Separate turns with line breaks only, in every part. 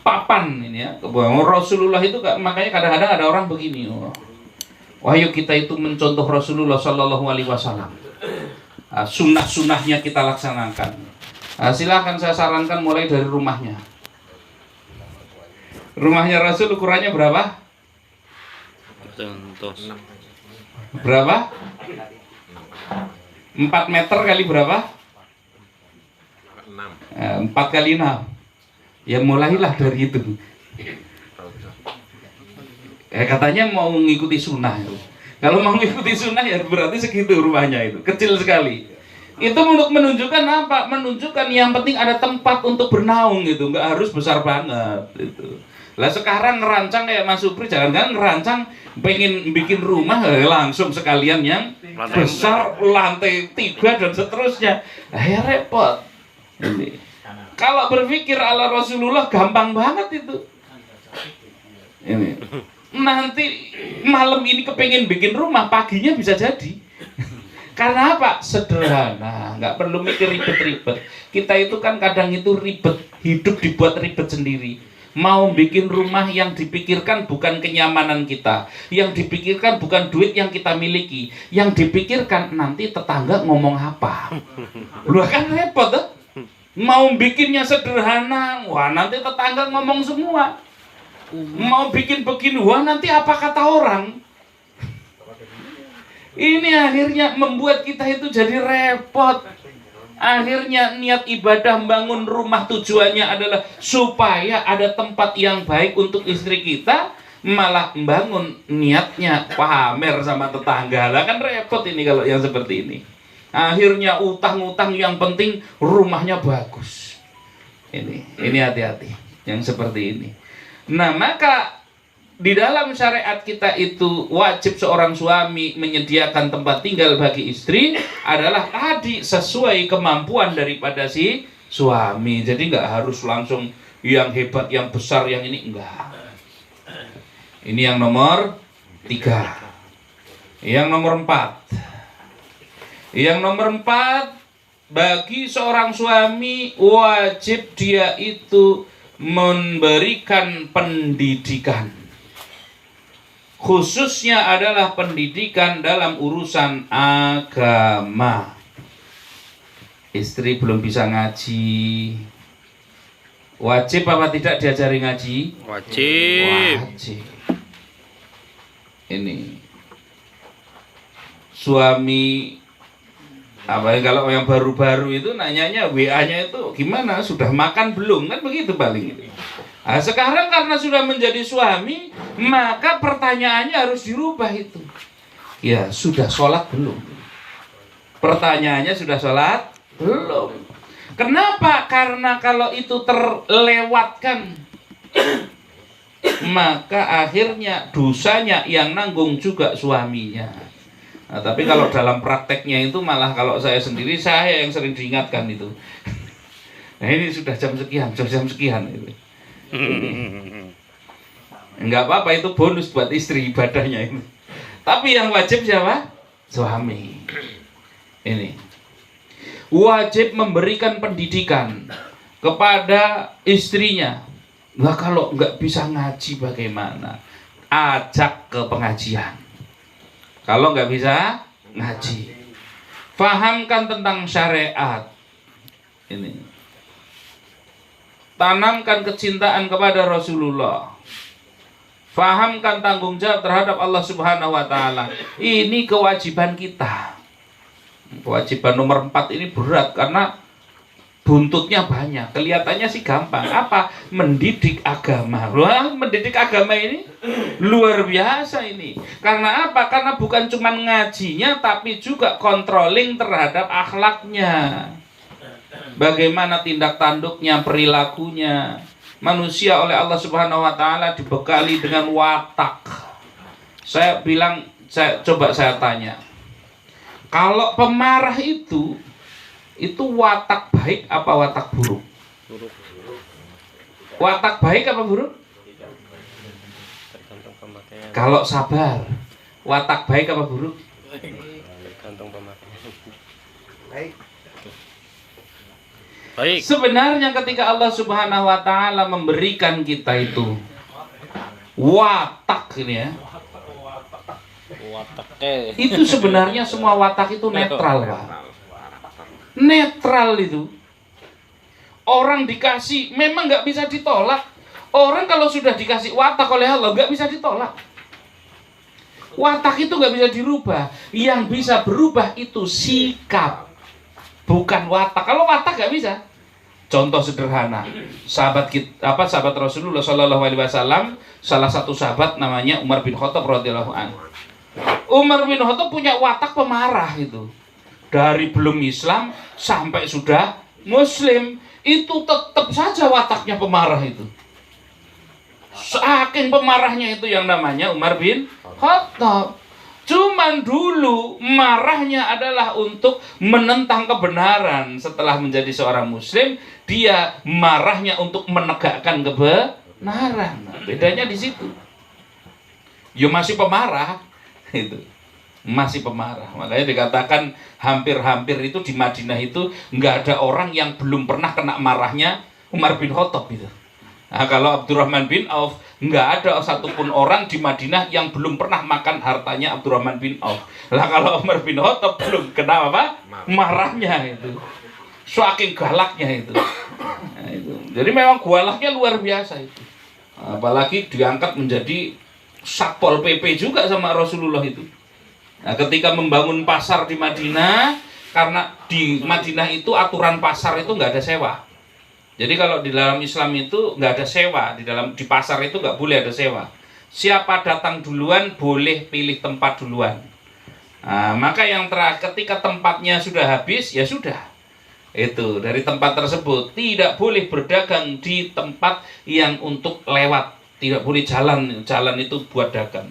papan ini ya. Rasulullah itu makanya kadang-kadang ada orang begini, wahyu kita itu mencontoh Rasulullah Shallallahu Alaihi Wasallam. Sunnah-sunnahnya kita laksanakan. Silahkan saya sarankan mulai dari rumahnya. Rumahnya Rasul ukurannya berapa? Berapa? 4 meter kali berapa? 4 kali 6. Ya mulailah dari itu. Katanya mau mengikuti sunnah. Kalau mau mengikuti sunnah ya berarti segitu rumahnya itu. Kecil sekali. Itu untuk menunjukkan apa? Menunjukkan yang penting ada tempat untuk bernaung gitu. Nggak harus besar banget gitu. Lah sekarang ngerancang kayak Mas Supri, jangan-jangan ngerancang pengen bikin rumah langsung sekalian yang besar, lantai 3 dan seterusnya. Ya repot. Ini. Kalau berpikir ala Rasulullah gampang banget itu. Ini. Nanti malam ini kepengen bikin rumah, paginya bisa jadi. Karena apa? Sederhana, nggak perlu mikir ribet-ribet. Kita itu kan kadang itu ribet, hidup dibuat ribet sendiri. Mau bikin rumah yang dipikirkan bukan kenyamanan kita, yang dipikirkan bukan duit yang kita miliki, yang dipikirkan nanti tetangga ngomong apa. Lu kan repot tuh. Mau bikinnya sederhana, wah nanti tetangga ngomong semua. Mau bikin begini, wah nanti apa kata orang. Ini akhirnya membuat kita itu jadi repot. Akhirnya niat ibadah membangun rumah tujuannya adalah supaya ada tempat yang baik untuk istri kita, malah membangun niatnya pamer sama tetangga. Lah kan repot ini kalau yang seperti ini. Akhirnya utang-utang, yang penting rumahnya bagus. Ini hati-hati yang seperti ini. Nah, maka di dalam syariat kita itu wajib seorang suami menyediakan tempat tinggal bagi istri adalah tadi sesuai kemampuan daripada si suami. Jadi nggak harus langsung yang hebat, yang besar, yang ini enggak. Ini yang nomor 3. Yang nomor 4. Yang nomor 4, bagi seorang suami wajib dia itu memberikan pendidikan. Khususnya adalah pendidikan dalam urusan agama. Istri belum bisa ngaji, wajib apa tidak diajari ngaji?
Wajib.
Wajib. Ini suami apa kalau yang baru-baru itu nanyanya WA-nya itu gimana? Sudah makan belum? Kan begitu paling itu. Nah, sekarang karena sudah menjadi suami, maka pertanyaannya harus dirubah itu. Ya, sudah sholat belum? Pertanyaannya sudah sholat belum? Kenapa? Karena kalau itu terlewatkan, maka akhirnya dosanya yang nanggung juga suaminya. Nah, tapi kalau dalam prakteknya itu malah kalau saya sendiri, saya yang sering diingatkan itu. Nah ini sudah jam sekian, jam sekian itu. Enggak apa-apa, itu bonus buat istri ibadahnya ini. Tapi yang wajib siapa? Suami. Ini wajib memberikan pendidikan kepada istrinya. Nah kalau nggak bisa ngaji bagaimana? Ajak ke pengajian. Kalau nggak bisa ngaji, fahamkan tentang syariat. Ini tanamkan kecintaan kepada Rasulullah. Fahamkan tanggung jawab terhadap Allah Subhanahu wa Ta'ala. Ini kewajiban kita. Kewajiban nomor 4 ini berat karena buntutnya banyak. Kelihatannya sih gampang. Apa? Mendidik agama. Wah, mendidik agama ini luar biasa ini. Karena apa? Karena bukan cuma ngajinya, tapi juga controlling terhadap akhlaknya. Bagaimana tindak tanduknya, perilakunya. Manusia oleh Allah Subhanahu wa Ta'ala dibekali dengan watak. Saya bilang, coba saya tanya. Kalau pemarah itu watak baik apa watak buruk? Watak baik apa buruk? Kalau sabar, watak baik apa buruk?
Tergantung pemakaian.
Baik.
Baik.
Sebenarnya ketika Allah Subhanahu wa taala memberikan kita itu watak ini ya.
Wataknya.
Itu sebenarnya semua watak itu netral, Pak. Netral itu. Orang dikasih memang nggak bisa ditolak. Orang kalau sudah dikasih watak oleh Allah nggak bisa ditolak. Watak itu nggak bisa dirubah. Yang bisa berubah itu sikap, bukan watak. Kalau watak nggak bisa. Contoh sederhana, sahabat Rasulullah Shallallahu Alaihi Wasallam, salah satu sahabat namanya Umar bin Khattab radhiyallahu anhu. Umar bin Khattab punya watak pemarah itu. Dari belum Islam sampai sudah Muslim, itu tetap saja wataknya pemarah itu. Saking pemarahnya itu yang namanya Umar bin Khattab. Cuman dulu marahnya adalah untuk menentang kebenaran. Setelah menjadi seorang Muslim, dia marahnya untuk menegakkan kebenaran. Bedanya di situ. Ya masih pemarah, itu masih pemarah. Makanya dikatakan hampir-hampir itu di Madinah itu nggak ada orang yang belum pernah kena marahnya Umar bin Khattab itu. Nah, kalau Abdurrahman bin Auf, nggak ada satupun orang di Madinah yang belum pernah makan hartanya Abdurrahman bin Auf. Lah kalau Umar bin Khattab belum kena apa? Marahnya itu. Saking galaknya itu. Nah, itu. Jadi memang galaknya luar biasa itu. Apalagi diangkat menjadi Satpol PP juga sama Rasulullah itu. Nah, ketika membangun pasar di Madinah, karena di Madinah itu aturan pasar itu nggak ada sewa. Jadi kalau di dalam Islam itu nggak ada sewa, di pasar itu nggak boleh ada sewa. Siapa datang duluan boleh pilih tempat duluan. Nah, maka yang terakhir ketika tempatnya sudah habis ya sudah. Itu dari tempat tersebut tidak boleh berdagang di tempat yang untuk lewat, tidak boleh jalan itu buat dagang.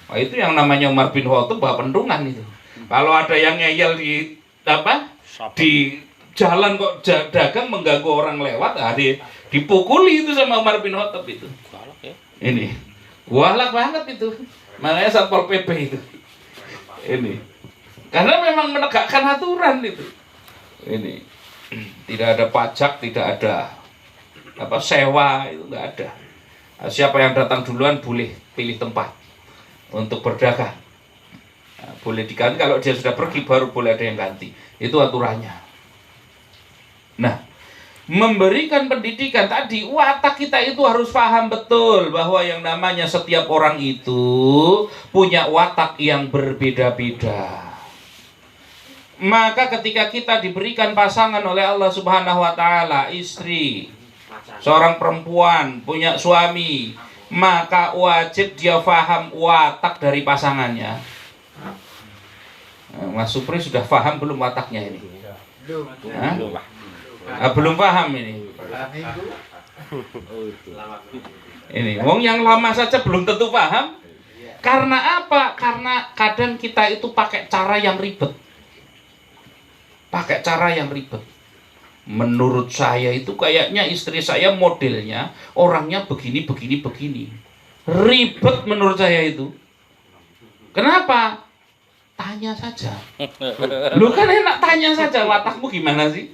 Nah, itu yang namanya Umar bin Khattab bawa pendungan itu. Kalau ada yang ngeyel di jalan kok dagang mengganggu orang lewat, dipukuli itu sama Umar bin Khattab itu. Ini galak banget itu. Makanya Satpol PP itu. Ini. Karena memang menegakkan aturan itu. Ini. Tidak ada pajak, tidak ada sewa, itu enggak ada. Siapa yang datang duluan boleh pilih tempat untuk berdagang. Nah, boleh diganti, kalau dia sudah pergi baru boleh ada yang ganti. Itu aturannya. Nah, memberikan pendidikan tadi, watak kita itu harus paham betul bahwa yang namanya setiap orang itu punya watak yang berbeda-beda. Maka ketika kita diberikan pasangan oleh Allah Subhanahu wa taala, istri, seorang perempuan punya suami, maka wajib dia paham watak dari pasangannya. Mas Supri sudah paham belum wataknya ini? Belum paham ini. Ini wong yang lama saja belum tentu paham. Karena apa? Karena kadang kita itu pakai cara yang ribet. Menurut saya itu kayaknya istri saya modelnya orangnya begini. Ribet menurut saya itu. Kenapa? Tanya saja. Lu kan enak tanya saja, watakmu gimana sih?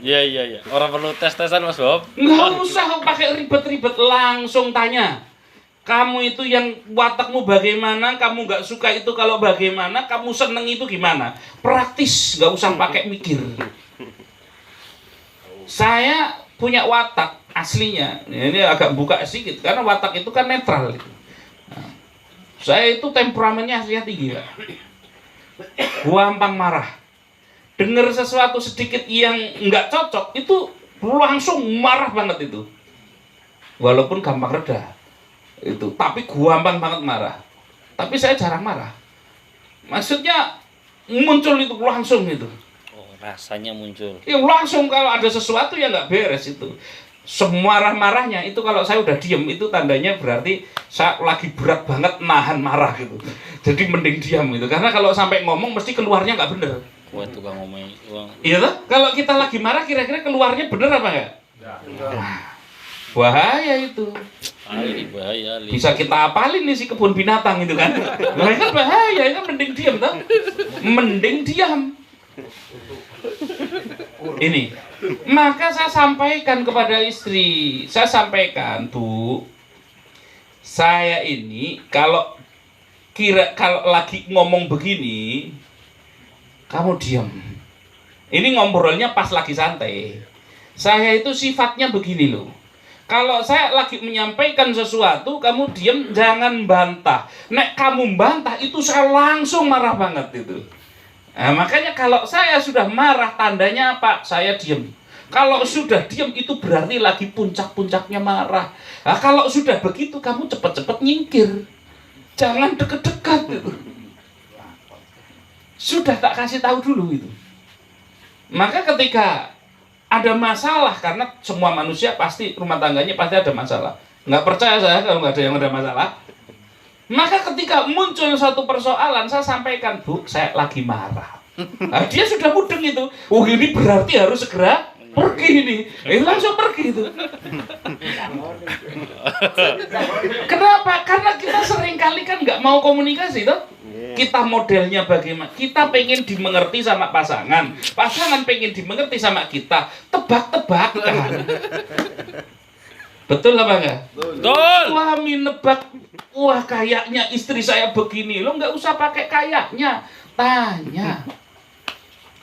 Iya. Orang perlu tes-tesan Mas Bob.
Nggak usah pakai ribet-ribet, langsung tanya. Kamu itu yang watakmu bagaimana, kamu nggak suka itu kalau bagaimana, kamu seneng itu gimana? Praktis, nggak usah pakai mikir. Saya punya watak aslinya, ini agak buka sedikit, karena watak itu kan netral. Nah, saya itu temperamennya aslinya tinggi, Pak. Gampang marah. Dengar sesuatu sedikit yang nggak cocok, itu langsung marah banget itu. Walaupun gampang reda. Itu, tapi gampang banget marah. Tapi saya jarang marah. Maksudnya muncul itu langsung itu.
Oh, rasanya muncul.
Ya langsung kalau ada sesuatu yang nggak beres itu. Semarah-marahnya itu kalau saya udah diem itu tandanya berarti saya lagi berat banget nahan marah gitu. Jadi mending diam gitu. Karena kalau sampai ngomong mesti keluarnya nggak bener.
Wah, tukang ngomong uang.
Iya tuh. Kalau kita lagi marah kira-kira keluarnya bener apa enggak? Bahaya itu.
Ini bahaya.
Bisa kita apalin nih si kebun binatang itu kan. Nah, kan bahaya, kan mending diam toh. Mending diam. Ini Maka saya sampaikan kepada istri, saya sampaikan, Bu, saya ini kalau lagi ngomong begini, kamu diam. Ini ngobrolnya pas lagi santai. Saya itu sifatnya begini loh. Kalau saya lagi menyampaikan sesuatu, kamu diam, jangan bantah. Nek kamu bantah itu saya langsung marah banget itu. Nah, makanya kalau saya sudah marah, tandanya apa? Saya diam. Kalau sudah diam itu berarti lagi puncak-puncaknya marah. Nah, kalau sudah begitu kamu cepat-cepat nyingkir. Jangan deket-dekat itu. Sudah tak kasih tahu dulu itu. Maka ketika ada masalah, karena semua manusia pasti rumah tangganya pasti ada masalah. Nggak percaya saya kalau nggak ada yang ada masalah. Maka ketika muncul satu persoalan, saya sampaikan, Bu, saya lagi marah. Nah, dia sudah mudeng itu. Oh, ini berarti harus segera pergi ini. Langsung pergi itu. Kenapa? Karena kita seringkali kan nggak mau komunikasi toh. Kita modelnya bagaimana? Kita pengen dimengerti sama pasangan. Pasangan pengen dimengerti sama kita. Tebak-tebakan. Betul apa enggak?
Betul.
Suami nebak, wah kayaknya istri saya begini. Lo nggak usah pakai kayaknya, tanya.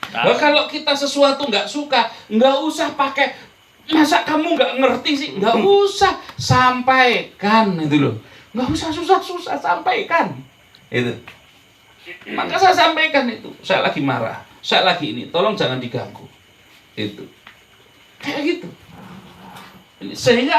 Nah, kalau kita sesuatu nggak suka, nggak usah pakai, masa kamu nggak ngerti sih? Nggak usah, sampaikan itu loh. Nggak usah susah-susah, sampaikan. Itu. Maka saya sampaikan itu, saya lagi marah, saya lagi ini, tolong jangan diganggu. Itu. Kayak gitu. Sehingga